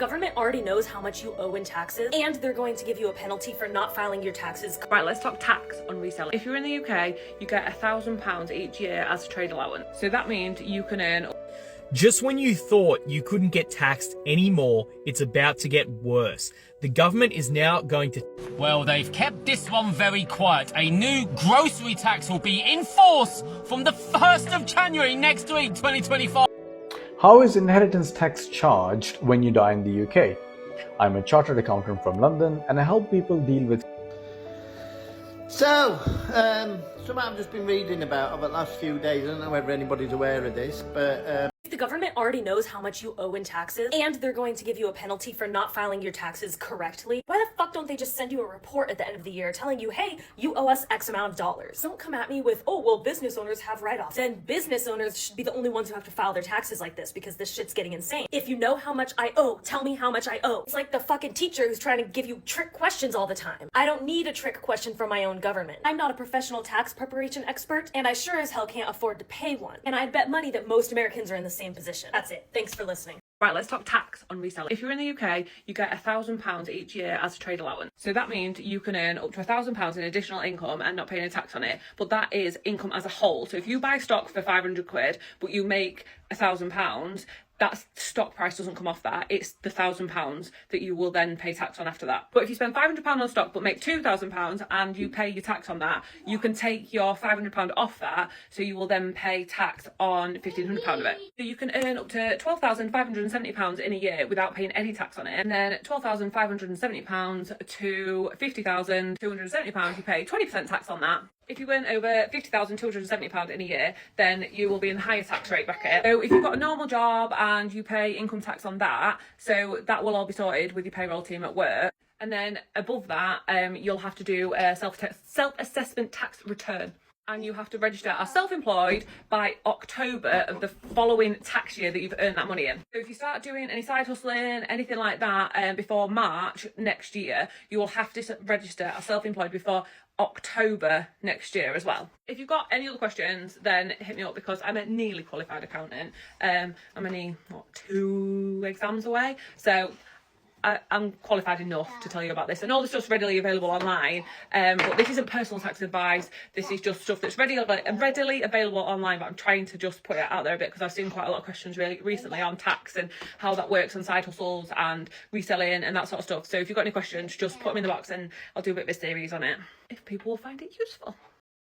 government already knows how much you owe in taxes, and they're going to give you a penalty for not filing your taxes. Right, let's talk tax on reselling. If you're in the UK, you get £1,000 each year as a trade allowance. So that means you can earn... Just when you thought you couldn't get taxed anymore, it's about to get worse. The government is now going to... Well, they've kept this one very quiet. A new grocery tax will be in force from the 1st of January next week, 2025. How is inheritance tax charged when you die in the UK? I'm a chartered accountant from London and I help people deal with... So, something I've just been reading about over the last few days. I don't know whether anybody's aware of this, but... The government already knows how much you owe in taxes, and they're going to give you a penalty for not filing your taxes correctly. Why the fuck don't they just send you a report at the end of the year telling you, hey, you owe us X amount of dollars? Don't come at me with, oh, well, business owners have write-offs. Then business owners should be the only ones who have to file their taxes like this because this shit's getting insane. If you know how much I owe, tell me how much I owe. It's like the fucking teacher who's trying to give you trick questions all the time. I don't need a trick question from my own government. I'm not a professional tax preparation expert, and I sure as hell can't afford to pay one. And I'd bet money that most Americans are in the same position. That's it. Thanks for listening. Right, let's talk tax on reselling. If you're in the UK, you get £1,000 each year as a trade allowance. So that means you can earn up to £1,000 in additional income and not pay any tax on it. But that is income as a whole. So if you buy stock for 500 quid, but you make £1,000, that stock price doesn't come off that. It's the £1,000 that you will then pay tax on after that. But if you spend £500 on stock but make £2,000 and you pay your tax on that, you can take your £500 off that, so you will then pay tax on £1,500 of it. So you can earn up to £12,570 in a year without paying any tax on it, and then £12,570 to £50,270, you pay 20% tax on that. If you earn over £50,270 in a year, then you will be in the higher tax rate bracket. So if you've got a normal job and you pay income tax on that, so that will all be sorted with your payroll team at work. And then above that, you'll have to do a self-assessment tax return. And you have to register as self-employed by October of the following tax year that you've earned that money in. So if you start doing any side hustling, anything like that, before March next year, you will have to register as self-employed before October next year as well. If you've got any other questions, then hit me up, because I'm a nearly qualified accountant. I'm only, 2 exams away, so I'm qualified enough to tell you about this, and all this stuff's readily available online, but this isn't personal tax advice. This is just stuff that's readily available online, but I'm trying to just put it out there a bit because I've seen quite a lot of questions really recently on tax and how that works on side hustles and reselling and that sort of stuff. So if you've got any questions, just put them in the box and I'll do a bit of a series on it if people will find it useful.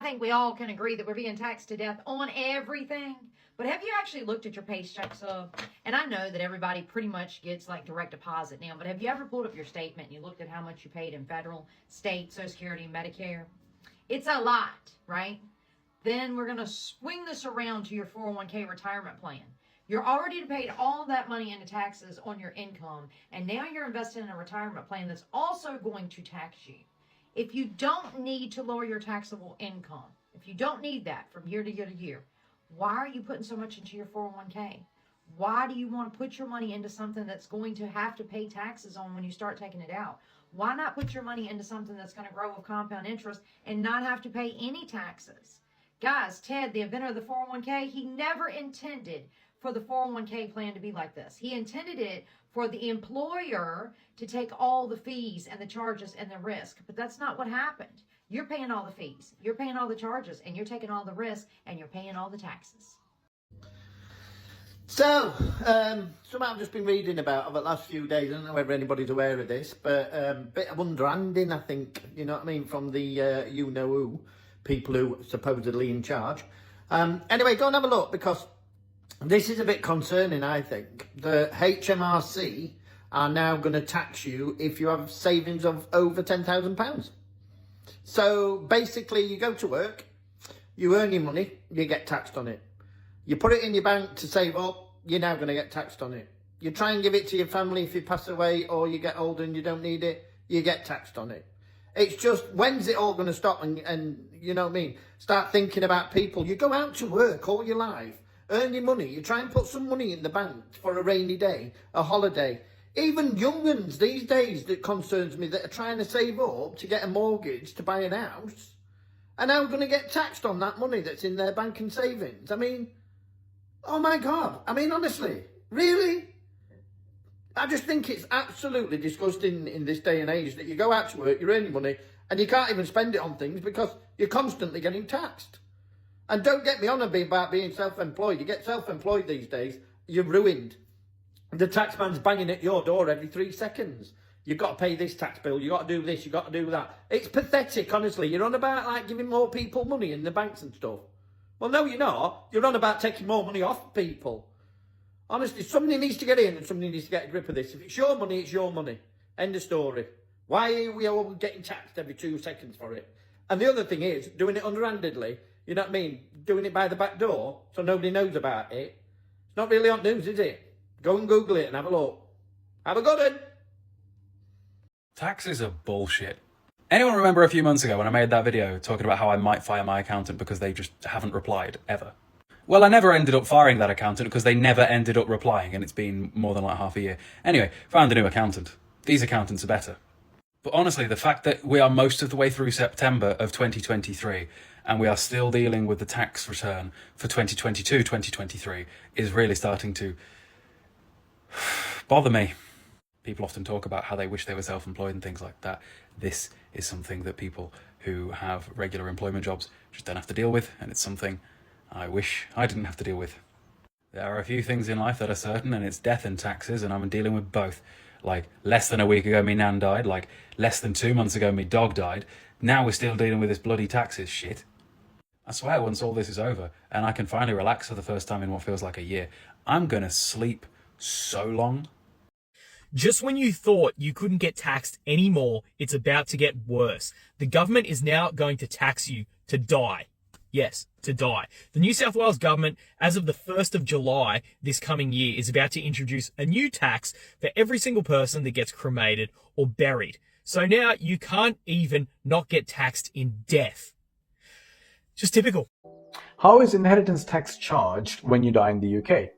I think we all can agree that we're being taxed to death on everything. But have you actually looked at your paycheck stub? And I know that everybody pretty much gets like direct deposit now, but have you ever pulled up your statement and you looked at how much you paid in federal, state, Social Security, and Medicare? It's a lot, right? Then we're going to swing this around to your 401k retirement plan. You're already paid all that money into taxes on your income, and now you're investing in a retirement plan that's also going to tax you. If you don't need to lower your taxable income, if you don't need that from year to year to year, why are you putting so much into your 401k? Why do you want to put your money into something that's going to have to pay taxes on when you start taking it out? Why not put your money into something that's going to grow with compound interest and not have to pay any taxes? Guys, Ted, the inventor of the 401k, he never intended for the 401k plan to be like this. He intended it for the employer to take all the fees and the charges and the risk, but that's not what happened. You're paying all the fees, you're paying all the charges, and you're taking all the risk, and you're paying all the taxes. So, something I've just been reading about over the last few days. I don't know whether anybody's aware of this, but bit of underhanding, I think, you know what I mean, from the you-know-who, people who are supposedly in charge. Anyway, go and have a look, because this is a bit concerning, I think. The HMRC are now going to tax you if you have savings of over £10,000. So basically, you go to work, you earn your money, you get taxed on it. You put it in your bank to save up, you're now going to get taxed on it. You try and give it to your family if you pass away or you get older and you don't need it, you get taxed on it. It's just, when's it all going to stop and you know what I mean? Start thinking about people. You go out to work all your life, earn your money, you try and put some money in the bank for a rainy day, a holiday. Even young ones these days, that concerns me, that are trying to save up to get a mortgage to buy an house, are now going to get taxed on that money that's in their bank and savings. I mean, oh my God. I mean, honestly, really? I just think it's absolutely disgusting in this day and age that you go out to work, you're earning money, and you can't even spend it on things because you're constantly getting taxed. And don't get me on about being self-employed. You get self-employed these days, you're ruined. The taxman's banging at your door every 3 seconds. You've got to pay this tax bill, you've got to do this, you've got to do that. It's pathetic, honestly. You're on about, like, giving more people money in the banks and stuff. Well, no, you're not. You're on about taking more money off people. Honestly, somebody needs to get in and somebody needs to get a grip of this. If it's your money, it's your money. End of story. Why are we all getting taxed every 2 seconds for it? And the other thing is, doing it underhandedly, you know what I mean? Doing it by the back door so nobody knows about it. It's not really on news, is it? Go and Google it and have a look. Have a good one. Taxes are bullshit. Anyone remember a few months ago when I made that video talking about how I might fire my accountant because they just haven't replied, ever? Well, I never ended up firing that accountant because they never ended up replying, and it's been more than like half a year. Anyway, found a new accountant. These accountants are better. But honestly, the fact that we are most of the way through September of 2023 and we are still dealing with the tax return for 2022, 2023 is really starting to bother me. People often talk about how they wish they were self-employed and things like that. This is something that people who have regular employment jobs just don't have to deal with, and it's something I wish I didn't have to deal with. There are a few things in life that are certain, and it's death and taxes, and I'm dealing with both. Like, less than a week ago, me nan died. Like, less than 2 months ago, me dog died. Now we're still dealing with this bloody taxes shit. I swear, once all this is over, and I can finally relax for the first time in what feels like a year, I'm gonna sleep so long. Just when you thought you couldn't get taxed anymore, it's about to get worse. The government is now going to tax you to die. Yes, to die. The New South Wales government, as of the 1st of July this coming year, is about to introduce a new tax for every single person that gets cremated or buried. So now you can't even not get taxed in death. Just typical. How is inheritance tax charged when you die in the UK?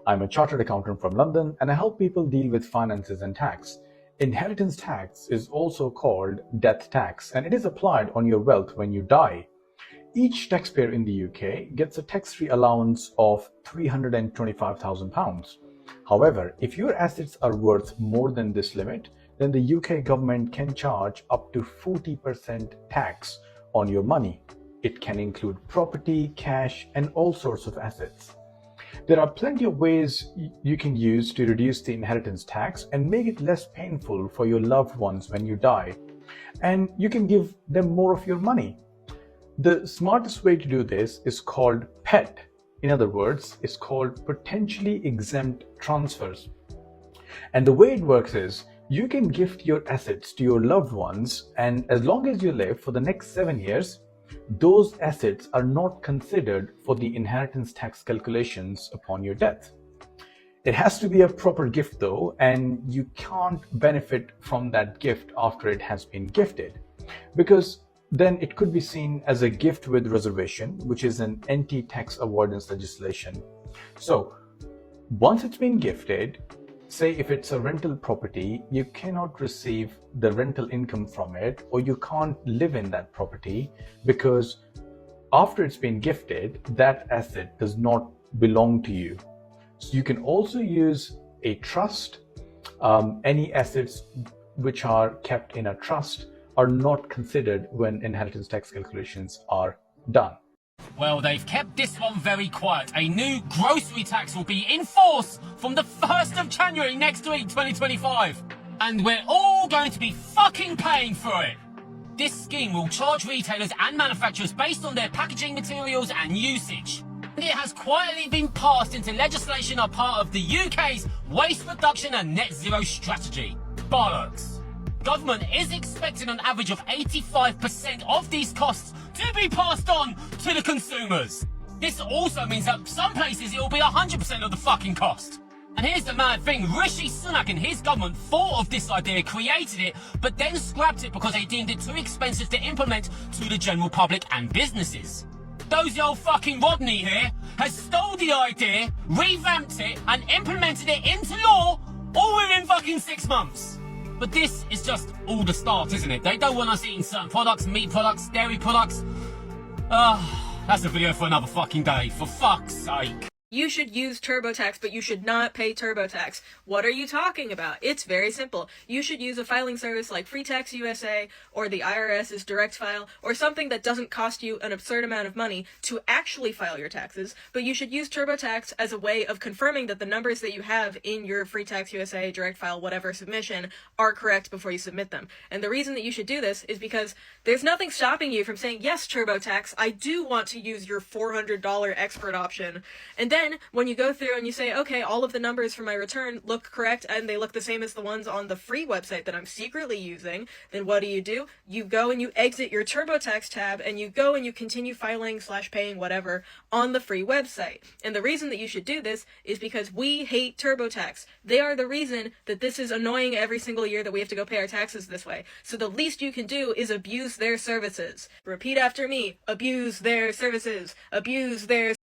I'm a chartered accountant from London and I help people deal with finances and tax. Inheritance tax is also called death tax, and it is applied on your wealth when you die. Each taxpayer in the UK gets a tax-free allowance of £325,000. However, if your assets are worth more than this limit, then the UK government can charge up to 40% tax on your money. It can include property, cash, and all sorts of assets. There are plenty of ways you can use to reduce the inheritance tax and make it less painful for your loved ones when you die. And you can give them more of your money. The smartest way to do this is called PET. In other words, it's called potentially exempt transfers. And the way it works is you can gift your assets to your loved ones, and as long as you live for the next 7 years, those assets are not considered for the inheritance tax calculations upon your death. It has to be a proper gift though, and you can't benefit from that gift after it has been gifted, because then it could be seen as a gift with reservation, which is an anti-tax avoidance legislation. So once it's been gifted, say if it's a rental property, you cannot receive the rental income from it, or you can't live in that property, because after it's been gifted, that asset does not belong to you. So you can also use a trust. Any assets which are kept in a trust are not considered when inheritance tax calculations are done. Well, they've kept this one very quiet. A new grocery tax will be in force from the 1st of January next week, 2025. And we're all going to be fucking paying for it. This scheme will charge retailers and manufacturers based on their packaging materials and usage. And it has quietly been passed into legislation as part of the UK's waste reduction and net zero strategy. Bollocks. Government is expecting an average of 85% of these costs to be passed on to the consumers. This also means that some places it will be 100% of the fucking cost. And here's the mad thing, Rishi Sunak and his government thought of this idea, created it, but then scrapped it because they deemed it too expensive to implement to the general public and businesses. Dozy old fucking Rodney here has stole the idea, revamped it, and implemented it into law all within fucking 6 months. But this is just all the start, isn't it? They don't want us eating certain products, meat products, dairy products. That's a video for another fucking day, for fuck's sake. You should use TurboTax, but you should not pay TurboTax. What are you talking about? It's very simple. You should use a filing service like Free Tax USA or the IRS's Direct File or something that doesn't cost you an absurd amount of money to actually file your taxes, but you should use TurboTax as a way of confirming that the numbers that you have in your Free Tax USA, Direct File, whatever submission are correct before you submit them. And the reason that you should do this is because there's nothing stopping you from saying, yes, TurboTax, I do want to use your $400 expert option. And then when you go through and you say, okay, all of the numbers for my return look correct and they look the same as the ones on the free website that I'm secretly using, then what do? You go and you exit your TurboTax tab and you go and you continue filing / paying whatever on the free website. And the reason that you should do this is because we hate TurboTax. They are the reason that this is annoying every single year that we have to go pay our taxes this way. So the least you can do is abuse their services. Repeat after me. Abuse their services. Abuse their